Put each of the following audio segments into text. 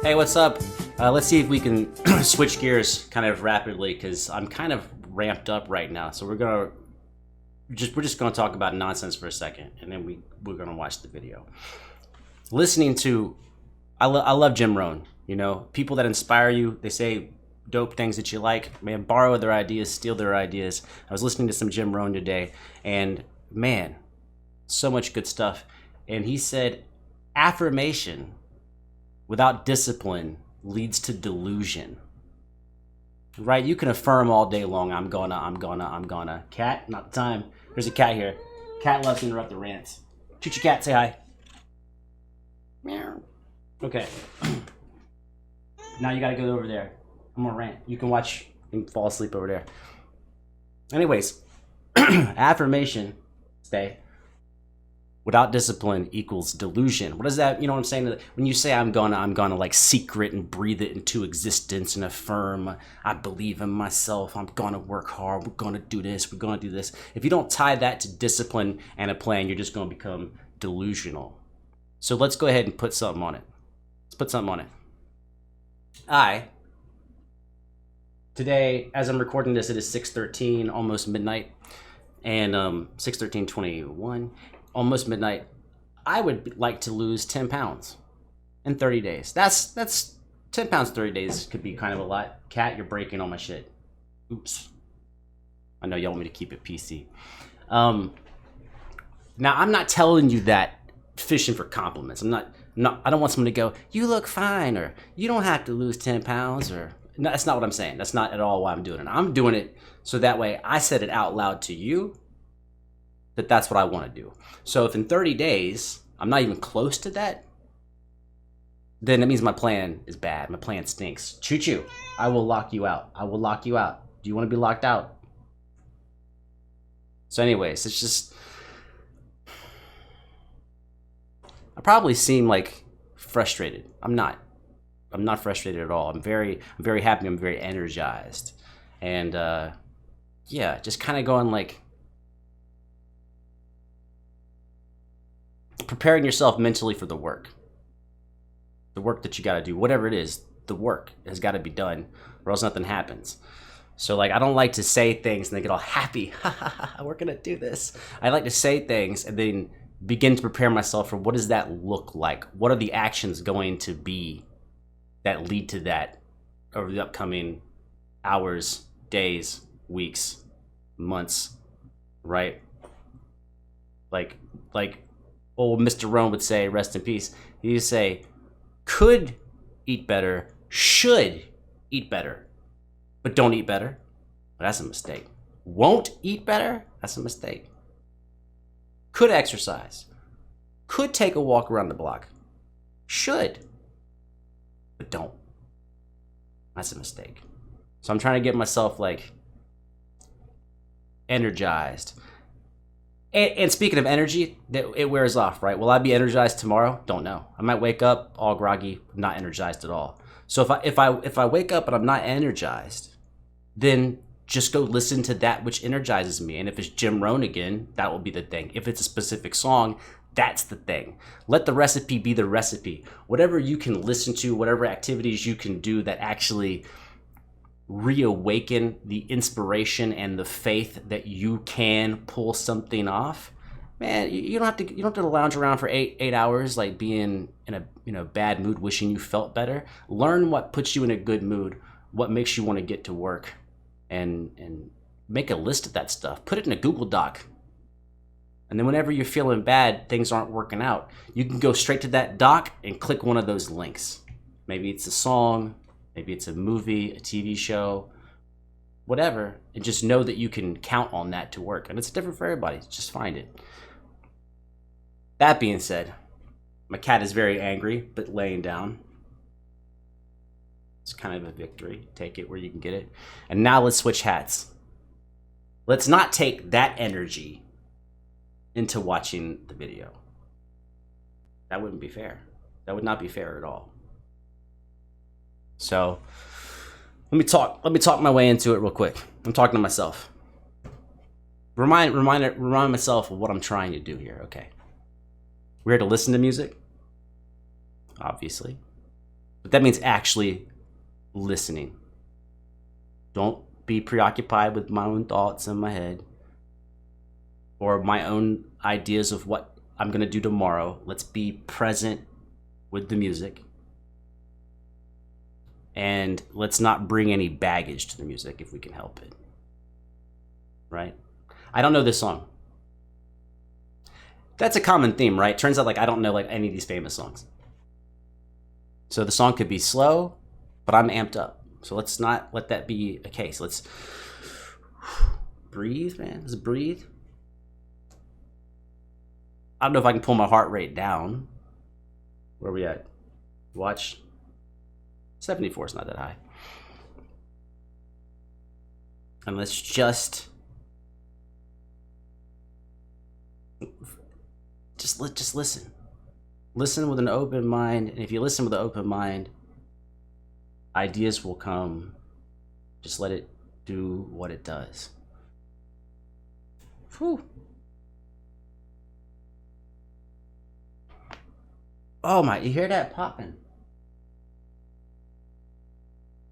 Hey, what's up? Let's see if we can switch gears kind of rapidly because I'm kind of ramped up right now. So we're just gonna talk about nonsense for a second, and then we're gonna watch the video. Listening to, I love Jim Rohn. You know, people that inspire you. They say dope things that you like. Man, borrow their ideas, steal their ideas. I was listening to some Jim Rohn today, and man, so much good stuff. And he said, affirmation without discipline leads to delusion. Right? You can affirm all day long, I'm gonna. Cat, not the time. There's a cat here. Cat loves to interrupt the rants. Choo-choo cat, say hi. Meow. Okay. Now you gotta go over there. I'm gonna rant. You can watch and fall asleep over there. Anyways, affirmation, stay. Without discipline equals delusion. What is that? You know what I'm saying? When you say I'm gonna like secret and breathe it into existence and affirm, I believe in myself, I'm gonna work hard, we're gonna do this, we're gonna do this. If you don't tie that to discipline and a plan, you're just gonna become delusional. So let's go ahead and put something on it. Let's put something on it. Today, as I'm recording this, it is 6:13, almost midnight, and 6:13:21. Almost midnight. I would like to lose 10 pounds in 30 days. That's 10 pounds 30 days could be kind of a lot. Cat, you're breaking all my shit. Oops. I know y'all want me to keep it PC. Now I'm not telling you that fishing for compliments. I don't want someone to go, you look fine, or you don't have to lose 10 pounds, or no, that's not what I'm saying. That's not at all why I'm doing it. I'm doing it so that way I said it out loud to you, that's what I want to do. So if in 30 days I'm not even close to that, then that means my plan is bad. My plan stinks. Choo-choo. I will lock you out. I will lock you out. Do you want to be locked out? So anyways, it's just, I probably seem like frustrated. I'm not frustrated at all. I'm very happy. I'm very energized. And yeah, just kind of going like, preparing yourself mentally for the work that you got to do, whatever it is. The work has got to be done or else nothing happens. So like, I don't like to say things and they get all happy. We're gonna do this. I like to say things and then begin to prepare myself for what does that look like. What are the actions going to be that lead to that over the upcoming hours, days, weeks, months, right? Like old Mr. Rohn would say, rest in peace, he would say, could eat better, should eat better, but don't eat better. Well, that's a mistake. Won't eat better? That's a mistake. Could exercise, could take a walk around the block, should, but don't. That's a mistake. So I'm trying to get myself like energized. And speaking of energy, it wears off, right? Will I be energized tomorrow? Don't know. I might wake up all groggy, not energized at all. So if I wake up and I'm not energized, then just go listen to that which energizes me. And if it's Jim Rohn again, that will be the thing. If it's a specific song, that's the thing. Let the recipe be the recipe. Whatever you can listen to, whatever activities you can do that actually reawaken the inspiration and the faith that you can pull something off, man. You don't have to lounge around for eight hours like being in a bad mood, wishing you felt better. Learn what puts you in a good mood, what makes you want to get to work, and make a list of that stuff. Put it in a Google Doc, and then whenever you're feeling bad, things aren't working out, you can go straight to that doc and click one of those links. Maybe it's a song, maybe it's a movie, a TV show, whatever, and just know that you can count on that to work. And it's different for everybody. Just find it. That being said, my cat is very angry, but laying down. It's kind of a victory. Take it where you can get it. And now let's switch hats. Let's not take that energy into watching the video. That wouldn't be fair. That would not be fair at all. So let me talk my way into it real quick. I'm talking to myself. Remind myself of what I'm trying to do here. Okay. We're here to listen to music, obviously. But that means actually listening. Don't be preoccupied with my own thoughts in my head or my own ideas of what I'm going to do tomorrow. Let's be present with the music. And let's not bring any baggage to the music if we can help it. Right? I don't know this song. That's a common theme, right? Turns out like I don't know like any of these famous songs. So the song could be slow, but I'm amped up. So let's not let that be a case. Let's breathe, man. Let's breathe. I don't know if I can pull my heart rate down. Where are we at? Watch. 74 is not that high. And let's just listen. Listen with an open mind. And if you listen with an open mind, ideas will come. Just let it do what it does. Whew. Oh my, you hear that popping?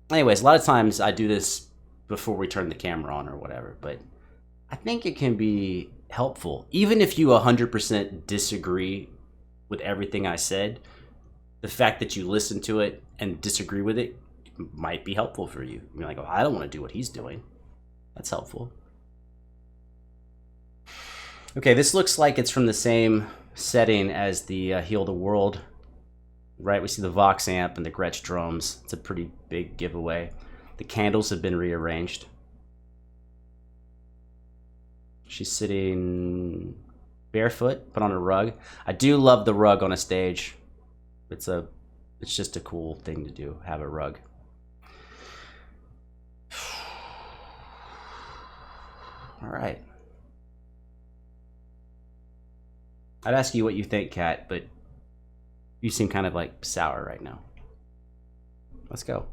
Anyways, a lot of times I do this before we turn the camera on or whatever, but I think it can be helpful. Even if you 100% disagree with everything I said, the fact that you listen to it and disagree with it might be helpful for you. You're like, oh, I don't want to do what he's doing. That's helpful. Okay, this looks like it's from the same setting as the Heal the World. Right, we see the Vox amp and the Gretsch drums. It's a pretty big giveaway. The candles have been rearranged. She's sitting barefoot, but on a rug. I do love the rug on a stage. It's just a cool thing to do, have a rug. All right. I'd ask you what you think, Kat, but you seem kind of like sour right now. Let's go.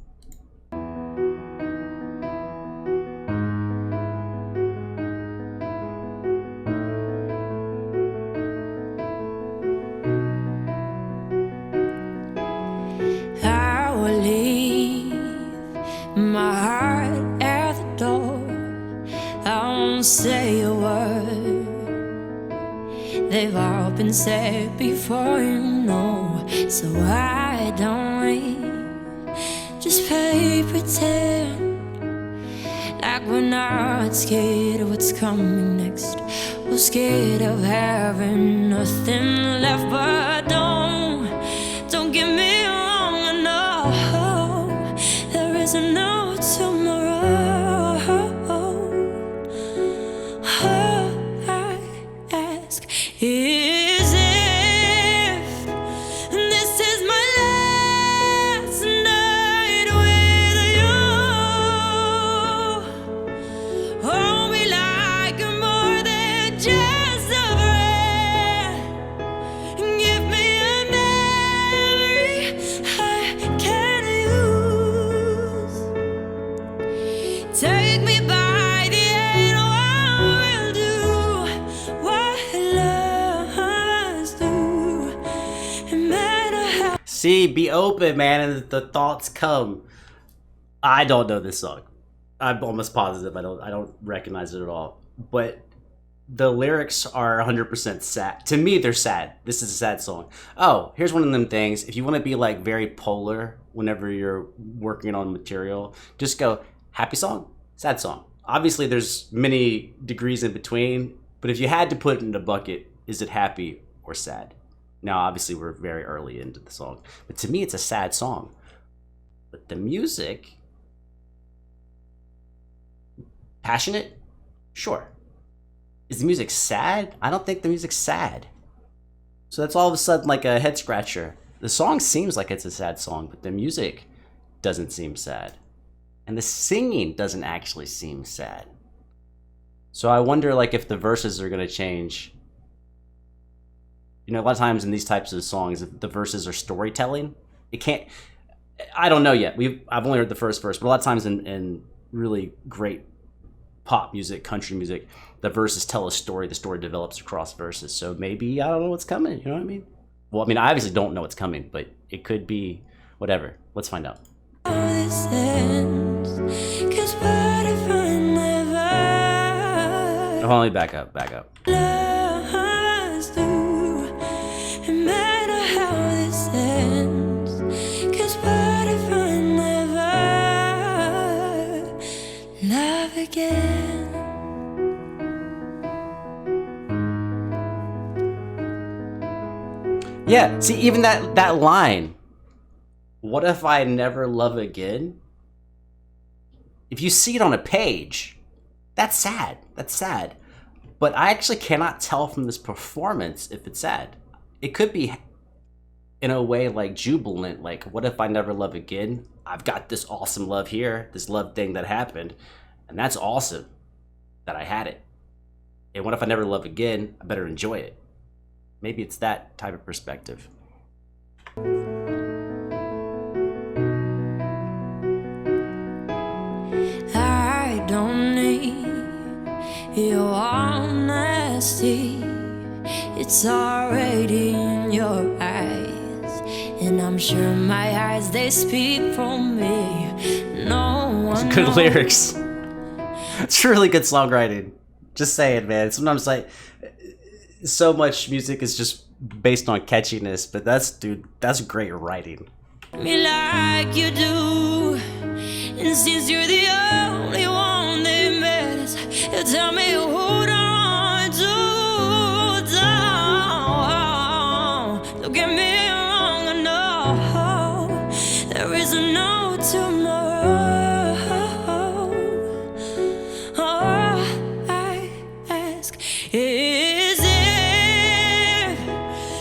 I will leave my heart at the door. I won't say a word. They've all been said before, you know. So I don't wait. Just play pretend like we're not scared of what's coming next. We're scared of having nothing left. But don't get me wrong, I know there is no tomorrow. I ask, is if this is my last night with you? Hold me like I'm more than just a friend. Give me a memory I can use. Take me by the hand, I will do what lovers do. No matter how. See, be open, man, and the thoughts come. I don't know this song. I'm almost positive I don't recognize it at all. But the lyrics are 100% sad. To me, they're sad. This is a sad song. Oh, here's one of them things. If you want to be like very polar whenever you're working on material, just go happy song, sad song. Obviously, there's many degrees in between, but if you had to put it in a bucket, is it happy or sad? Now, obviously, we're very early into the song, but to me, it's a sad song. But the music, passionate? Sure. Is the music sad? I don't think the music's sad. So that's all of a sudden like a head scratcher. The song seems like it's a sad song, but the music doesn't seem sad. And the singing doesn't actually seem sad. So I wonder like if the verses are going to change. You know, a lot of times in these types of songs, if the verses are storytelling, it can't, I don't know yet. I've only heard the first verse, but a lot of times in really great pop music, country music, the verses tell a story. The story develops across verses. So maybe, I don't know what's coming. You know what I mean? Well, I mean, I obviously don't know what's coming, but it could be Whatever. Let's find out. How this ends, 'cause what if I never Oh, let me back up. love us through? And matter how this ends, 'cause what if I never love again? Yeah, see, even that line, what if I never love again? If you see it on a page, that's sad. But I actually cannot tell from this performance if it's sad. It could be in a way like jubilant, like, what if I never love again? I've got this awesome love here, this love thing that happened, and that's awesome that I had it. And what if I never love again? I better enjoy it. Maybe it's that type of perspective. I don't need your honesty. It's already in your eyes, and I'm sure my eyes, they speak for me. No one Good knows. lyrics. It's really good songwriting. Just saying, man. Sometimes like so much music is just based on catchiness, but that's great writing. Me like you do, and since you're the only one that matters, you tell me who don't do down. Don't get me wrong, I know there is no tomorrow. All I ask is if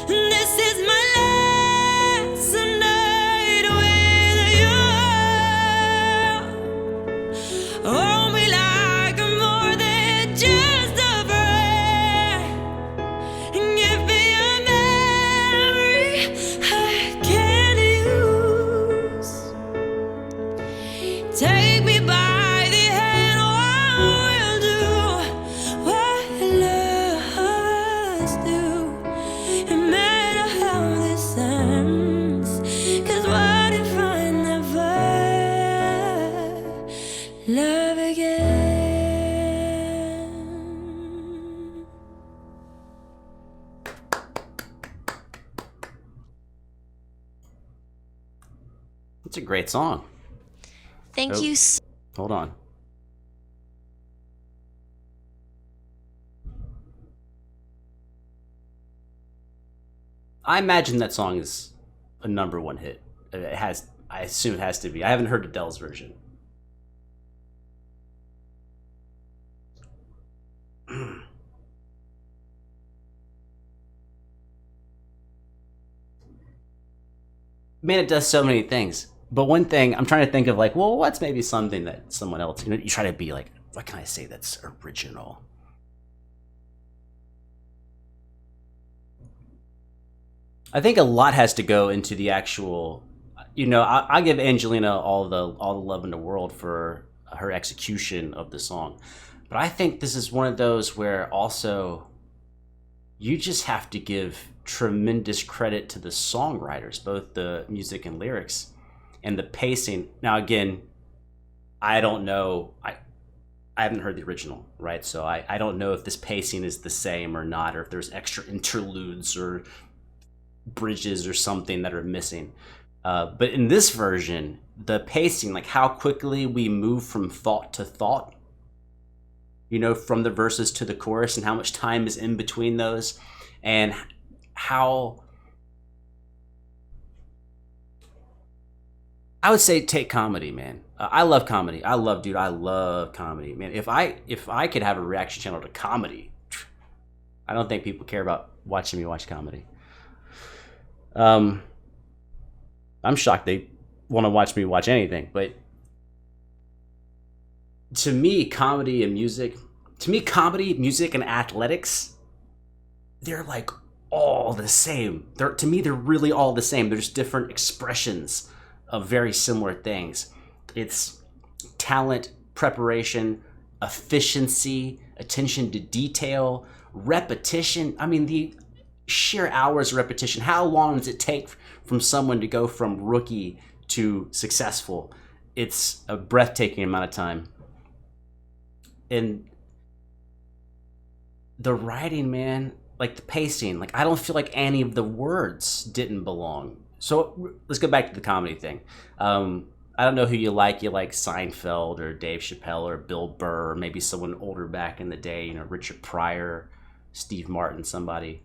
this is my last night with you. Hold me like I'm more than just a friend, and give me a memory I can use. Take me by the hand, oh, I will do what lovers do. No matter how this ends, 'cause what if I never love again? It's a great song. Thank Oh. you Hold on. I imagine that song is a #1 hit. It has. I assume it has to be. I haven't heard Adele's version. Man, it does so many things. But one thing I'm trying to think of, like, well, what's maybe something that someone else, you try to be like, what can I say that's original? I think a lot has to go into the actual, I give Angelina all the love in the world for her execution of the song. But I think this is one of those where also you just have to give tremendous credit to the songwriters, both the music and lyrics, and the pacing. Now, again, I don't know. I haven't heard the original, right? So I don't know if this pacing is the same or not, or if there's extra interludes or bridges or something that are missing. But in this version, the pacing, like how quickly we move from thought to thought, from the verses to the chorus, and how much time is in between those, and how I would say take comedy, man. I love comedy. I love comedy, man. If I could have a reaction channel to comedy, I don't think people care about watching me watch comedy. I'm shocked they want to watch me watch anything, but to me, comedy, music, and athletics, they're like all the same. To me, they're really all the same. They're just different expressions of very similar things. It's talent, preparation, efficiency, attention to detail, repetition. I mean, sheer hours of repetition. How long does it take from someone to go from rookie to successful? It's a breathtaking amount of time. And the writing, man, like the pacing, like I don't feel like any of the words didn't belong. So let's go back to the comedy thing. I don't know who you like. You like Seinfeld or Dave Chappelle or Bill Burr, or maybe someone older back in the day, you know, Richard Pryor, Steve Martin, somebody,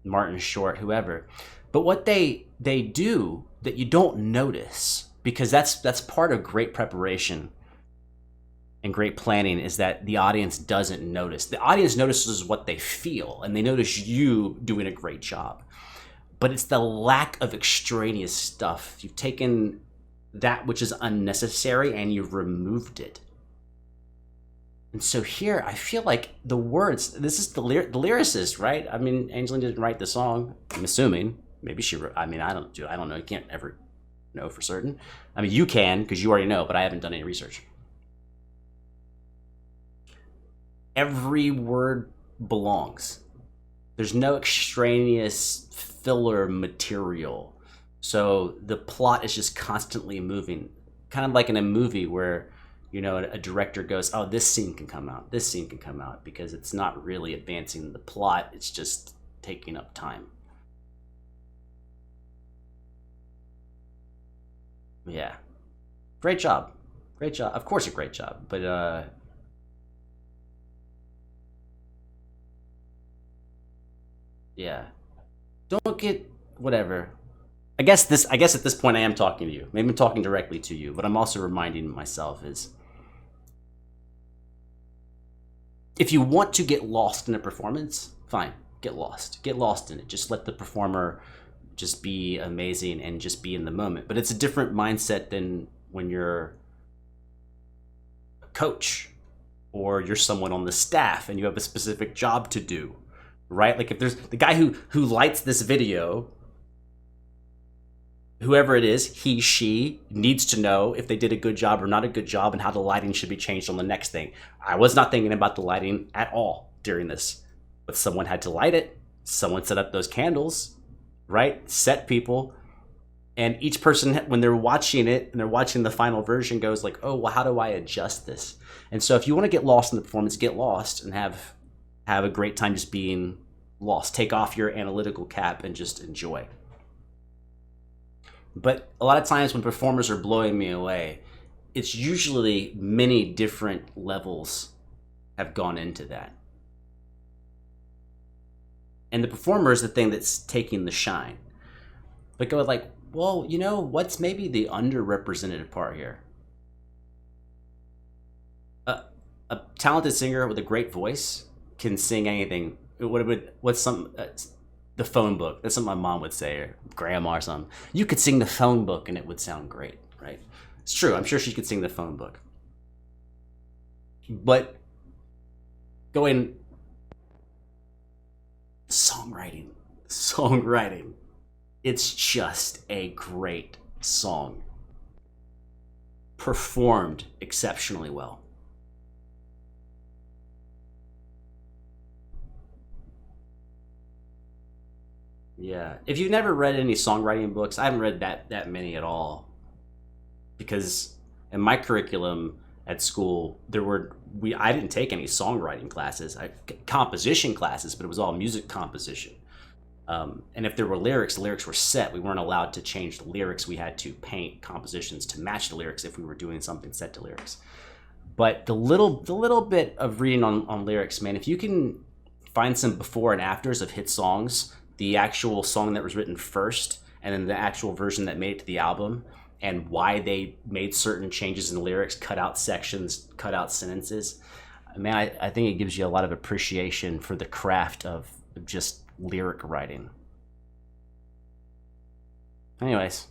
Martin Short, whoever. But what they do that you don't notice, because that's part of great preparation and great planning, is that the audience doesn't notice. The audience notices what they feel, and they notice you doing a great job. But it's the lack of extraneous stuff. You've taken that which is unnecessary and you've removed it. And so here, I feel like the words, this is the lyricist, right? I mean, Angelina didn't write the song, I'm assuming. Maybe she wrote, I mean, I don't know. You can't ever know for certain. I mean, you can, because you already know, but I haven't done any research. Every word belongs. There's no extraneous filler material. So the plot is just constantly moving, kind of like in a movie where, you know, a director goes, oh, this scene can come out, because it's not really advancing the plot, it's just taking up time. Yeah. Great job. Of course, a great job, but yeah. Don't get whatever. I guess at this point I am talking to you. Maybe I'm talking directly to you, but I'm also reminding myself is, if you want to get lost in a performance, fine, get lost. Get lost in it. Just let the performer just be amazing and just be in the moment. But it's a different mindset than when you're a coach or you're someone on the staff and you have a specific job to do, right? Like if there's the guy who lights this video, whoever it is, he, she, needs to know if they did a good job or not a good job and how the lighting should be changed on the next thing. I was not thinking about the lighting at all during this, but someone had to light it. Someone set up those candles, right? Set people. And each person, when they're watching it and they're watching the final version, goes like, oh, well, how do I adjust this? And so if you want to get lost in the performance, get lost and have a great time just being lost. Take off your analytical cap and just enjoy. But a lot of times when performers are blowing me away, it's usually many different levels have gone into that. And the performer is the thing that's taking the shine. But go like, well, you know, what's maybe the underrepresented part here? A talented singer with a great voice can sing anything. What's some... the phone book. That's what my mom would say, or grandma or something. You could sing the phone book and it would sound great, right? It's true. I'm sure she could sing the phone book. But going songwriting. It's just a great song. Performed exceptionally well. Yeah. If you've never read any songwriting books, I haven't read that many at all. Because in my curriculum at school, I didn't take any songwriting classes. Composition classes, but it was all music composition. And if there were lyrics, the lyrics were set. We weren't allowed to change the lyrics. We had to paint compositions to match the lyrics if we were doing something set to lyrics. But the little bit of reading on lyrics, man, if you can find some before and afters of hit songs, the actual song that was written first, and then the actual version that made it to the album, and why they made certain changes in the lyrics, cut out sections, cut out sentences. Man, I think it gives you a lot of appreciation for the craft of just lyric writing. Anyways,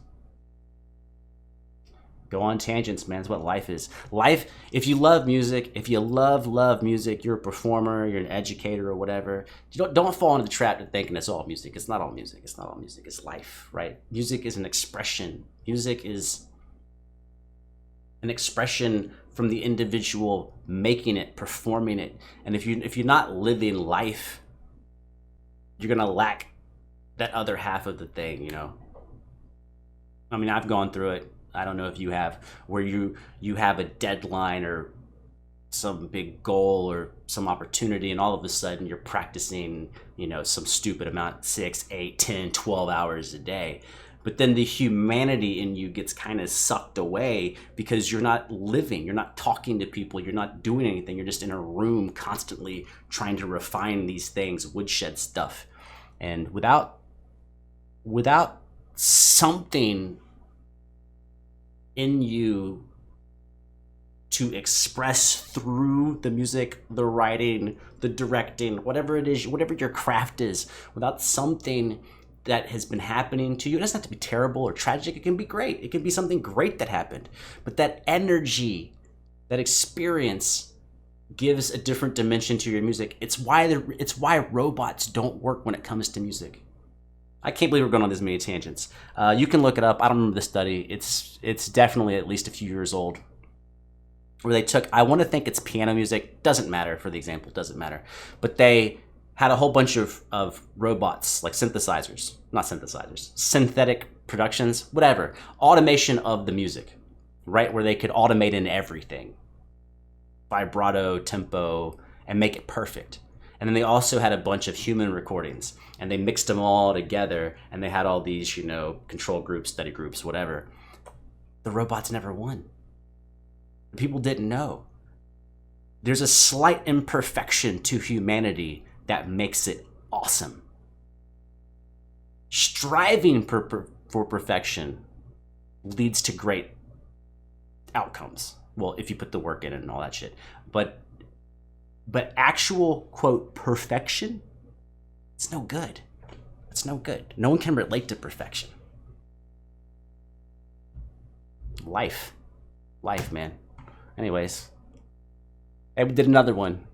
go on tangents, man. It's what life is. Life, if you love music, if you love music, you're a performer, you're an educator or whatever, you don't fall into the trap of thinking it's all music. It's not all music. It's life, right? Music is an expression. Music is an expression from the individual making it, performing it. And if you're not living life you're gonna lack that other half of the thing, you know. I mean, I've gone through it. I don't know if you have, where you have a deadline or some big goal or some opportunity, and all of a sudden you're practicing, you know, some stupid amount, 6, 8, 10, 12 hours a day. But then the humanity in you gets kind of sucked away because you're not living, you're not talking to people, you're not doing anything. You're just in a room constantly trying to refine these things, woodshed stuff. And without something in you to express through the music, the writing, the directing, whatever it is, whatever your craft is, without something that has been happening to you, it doesn't have to be terrible or tragic. It can be great. It can be something great that happened. But that energy, that experience gives a different dimension to your music. It's why robots don't work when it comes to music. I can't believe we're going on this many tangents. You can look it up. I don't remember the study. It's definitely at least a few years old, where they took, I want to think it's piano music. Doesn't matter for the example. Doesn't matter. But they had a whole bunch of robots, like synthesizers. Not synthesizers. Synthetic productions. Whatever. Automation of the music. Right? Where they could automate in everything. Vibrato, tempo, and make it perfect. And then they also had a bunch of human recordings, and they mixed them all together, and they had all these, you know, control groups, study groups, whatever. The robots never won. People didn't know. There's a slight imperfection to humanity that makes it awesome. Striving for perfection leads to great outcomes. Well, if you put the work in it and all that shit. But actual, quote, perfection, it's no good. It's no good. No one can relate to perfection. Life, man. Anyways. Hey, we did another one.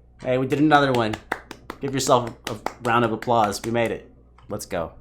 Give yourself a round of applause. We made it. Let's go.